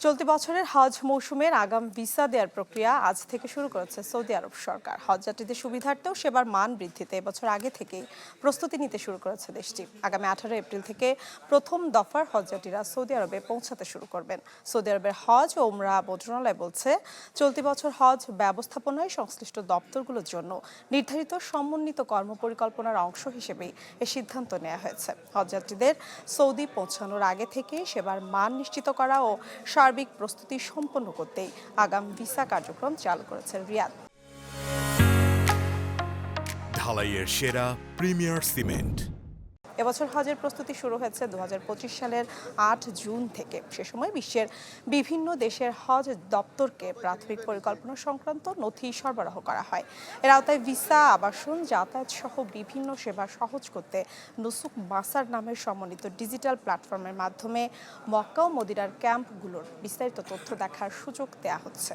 চলতি বছরের হজ মৌসুমের আগাম ভিসা দেওয়ার প্রক্রিয়া আজ থেকে শুরু করেছে সৌদি আরব সরকার। হজযাত্রীদের সুবিধার্থেও সেবার মান বৃদ্ধিতে এবছর আগে থেকেই প্রস্তুতি নিতে শুরু করেছে দেশটি। আগামী 18 এপ্রিল থেকে প্রথম দফার হজযাত্রীরা সৌদি আরবে পৌঁছাতে শুরু করবেন। সৌদি আরবের হজ ও উমরা মন্ত্রণালয় বলছে, চলতি বছর হজ ব্যবস্থাপনায় সংশ্লিষ্ট দপ্তরগুলোর জন্য নির্ধারিত সমন্বিত কর্মপরিকল্পনার অংশ হিসেবেই এ সিদ্ধান্ত নেওয়া হয়েছে। হজযাত্রীদের সৌদি পৌঁছানোর আগে থেকে সেবার মান নিশ্চিত করা ও সার্বিক প্রস্তুতি সম্পন্ন করতেই আগাম ভিসা কার্যক্রম চালু করেছে রিয়াদ। ঢালাইয়ের সেরা প্রিমিয়ার সিমেন্ট। এবছর হজের প্রস্তুতি শুরু হয়েছে 2025 সালের 8 জুন থেকে। সে সময় বিশ্বের বিভিন্ন দেশের হজ দপ্তরকে প্রাথমিক পরিকল্পনা সংক্রান্ত নথি সরবরাহ করা হয়। এর আওতায় ভিসা, আবাসন, যাতায়াত সহ বিভিন্ন সেবা সহজ করতে নুসুক মাসার নামের সমন্বিত ডিজিটাল প্ল্যাটফর্মের মাধ্যমে মক্কা ও মদিনার ক্যাম্পগুলোর বিস্তারিত তথ্য দেখার সুযোগ দেওয়া হচ্ছে।